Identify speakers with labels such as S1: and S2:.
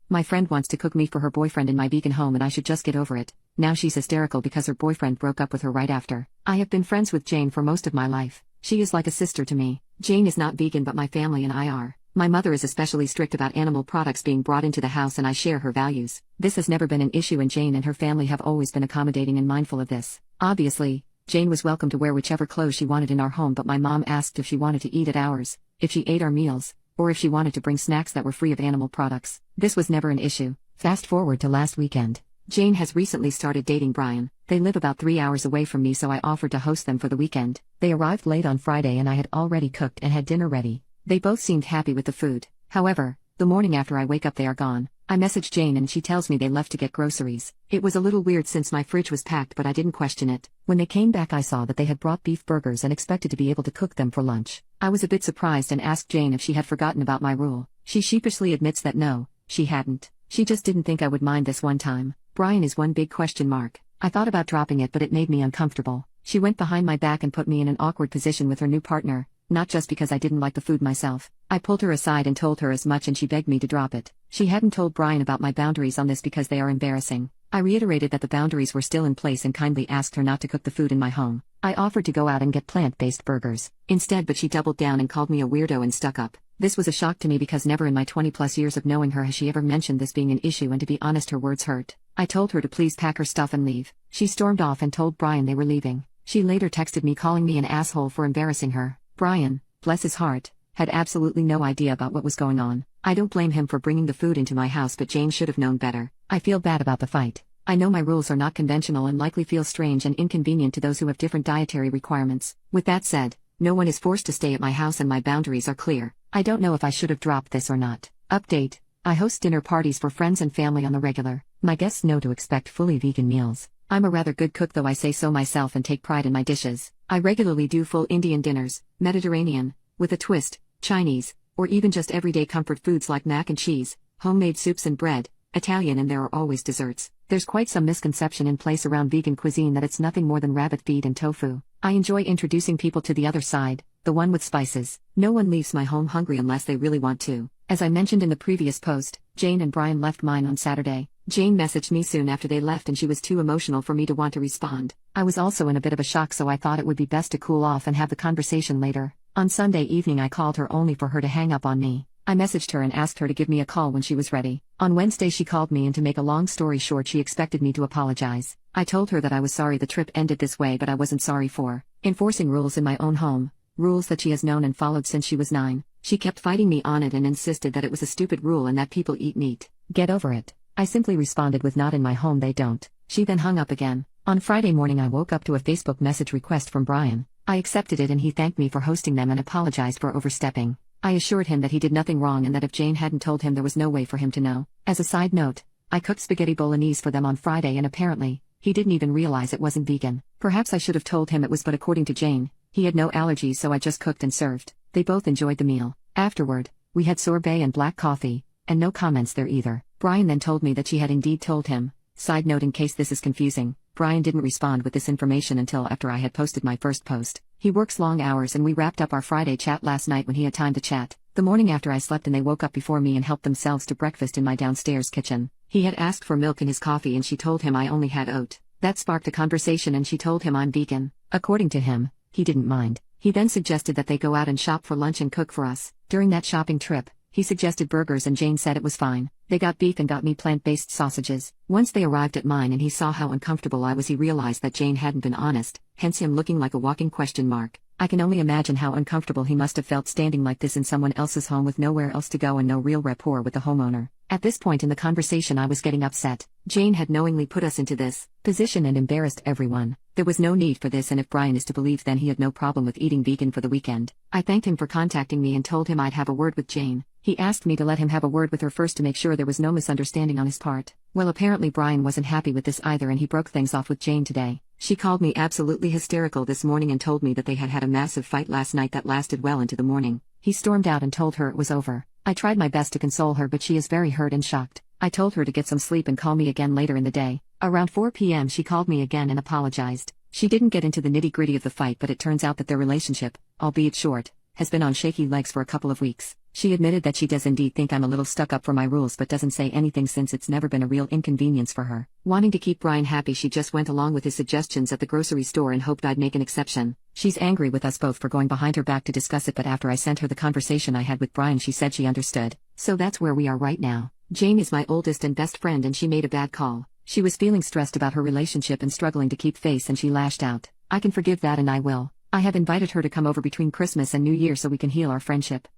S1: My friend wants to cook me for her boyfriend in my vegan home and I should just get over it. Now she's hysterical because her boyfriend broke up with her right after. I have been friends with Jane for most of my life. She is like a sister to me. Jane is not vegan but my family and I are. My mother is especially strict about animal products being brought into the house and I share her values. This has never been an issue and Jane and her family have always been accommodating and mindful of this. Obviously, Jane was welcome to wear whichever clothes she wanted in our home but my mom asked if she wanted to eat at ours, if she ate our meals, or if she wanted to bring snacks that were free of animal products. This was never an issue. Fast forward to last weekend. Jane has recently started dating Brian. They live about 3 hours away from me so I offered to host them for the weekend. They arrived late on Friday and I had already cooked and had dinner ready. They both seemed happy with the food. However, the morning after I wake up they are gone. I message Jane and she tells me they left to get groceries. It was a little weird since my fridge was packed but I didn't question it. When they came back I saw that they had brought beef burgers and expected to be able to cook them for lunch. I was a bit surprised and asked Jane if she had forgotten about my rule. She sheepishly admits that no, she hadn't. She just didn't think I would mind this one time. Brian is one big question mark. I thought about dropping it but it made me uncomfortable. She went behind my back and put me in an awkward position with her new partner. Not just because I didn't like the food myself. I pulled her aside and told her as much and she begged me to drop it. She hadn't told Brian about my boundaries on this because they are embarrassing. I reiterated that the boundaries were still in place and kindly asked her not to cook the food in my home. I offered to go out and get plant-based burgers instead but she doubled down and called me a weirdo and stuck up. This was a shock to me because never in my 20+ years of knowing her has she ever mentioned this being an issue and to be honest her words hurt. I told her to please pack her stuff and leave. She stormed off and told Brian they were leaving. She later texted me calling me an asshole for embarrassing her. Brian, bless his heart, had absolutely no idea about what was going on. I don't blame him for bringing the food into my house but Jane should have known better. I feel bad about the fight. I know my rules are not conventional and likely feel strange and inconvenient to those who have different dietary requirements. With that said, no one is forced to stay at my house and my boundaries are clear. I don't know if I should have dropped this or not. Update: I host dinner parties for friends and family on the regular. My guests know to expect fully vegan meals. I'm a rather good cook though I say so myself and take pride in my dishes. I regularly do full Indian dinners, Mediterranean, with a twist, Chinese, or even just everyday comfort foods like mac and cheese, homemade soups and bread, Italian and there are always desserts. There's quite some misconception in place around vegan cuisine that it's nothing more than rabbit feed and tofu. I enjoy introducing people to the other side, the one with spices. No one leaves my home hungry unless they really want to. As I mentioned in the previous post, Jane and Brian left mine on Saturday. Jane messaged me soon after they left and she was too emotional for me to want to respond. I was also in a bit of a shock so I thought it would be best to cool off and have the conversation later. On Sunday evening I called her only for her to hang up on me. I messaged her and asked her to give me a call when she was ready. On Wednesday she called me and to make a long story short she expected me to apologize. I told her that I was sorry the trip ended this way but I wasn't sorry for enforcing rules in my own home, rules that she has known and followed since she was 9. She kept fighting me on it and insisted that it was a stupid rule and that people eat meat. Get over it. I simply responded with not in my home they don't. She then hung up again. On Friday morning I woke up to a Facebook message request from Brian. I accepted it and he thanked me for hosting them and apologized for overstepping. I assured him that he did nothing wrong and that if Jane hadn't told him there was no way for him to know. As a side note, I cooked spaghetti bolognese for them on Friday and apparently, he didn't even realize it wasn't vegan. Perhaps I should have told him it was but according to Jane, he had no allergies so I just cooked and served. They both enjoyed the meal. Afterward, we had sorbet and black coffee, and no comments there either. Brian then told me that she had indeed told him. Side note in case this is confusing, Brian didn't respond with this information until after I had posted my first post. He works long hours and we wrapped up our Friday chat last night when he had time to chat. The morning after I slept and they woke up before me and helped themselves to breakfast in my downstairs kitchen. He had asked for milk in his coffee and she told him I only had oat. That sparked a conversation and she told him I'm vegan. According to him, he didn't mind. He then suggested that they go out and shop for lunch and cook for us. During that shopping trip, he suggested burgers and Jane said it was fine. They got beef and got me plant-based sausages. Once they arrived at mine and he saw how uncomfortable I was he realized that Jane hadn't been honest, hence him looking like a walking question mark. I can only imagine how uncomfortable he must have felt standing like this in someone else's home with nowhere else to go and no real rapport with the homeowner. At this point in the conversation I was getting upset. Jane had knowingly put us into this position and embarrassed everyone. There was no need for this and if Brian is to believe then he had no problem with eating vegan for the weekend. I thanked him for contacting me and told him I'd have a word with Jane. He asked me to let him have a word with her first to make sure there was no misunderstanding on his part. Well apparently Brian wasn't happy with this either and he broke things off with Jane today. She called me absolutely hysterical this morning and told me that they had had a massive fight last night that lasted well into the morning. He stormed out and told her it was over. I tried my best to console her but she is very hurt and shocked. I told her to get some sleep and call me again later in the day. Around 4 p.m. she called me again and apologized. She didn't get into the nitty-gritty of the fight but it turns out that their relationship, albeit short, has been on shaky legs for a couple of weeks. She admitted that she does indeed think I'm a little stuck up for my rules but doesn't say anything since it's never been a real inconvenience for her. Wanting to keep Brian happy, she just went along with his suggestions at the grocery store and hoped I'd make an exception. She's angry with us both for going behind her back to discuss it, but after I sent her the conversation I had with Brian, she said she understood. So that's where we are right now. Jane is my oldest and best friend and she made a bad call. She was feeling stressed about her relationship and struggling to keep face and she lashed out. I can forgive that and I will. I have invited her to come over between Christmas and New Year so we can heal our friendship.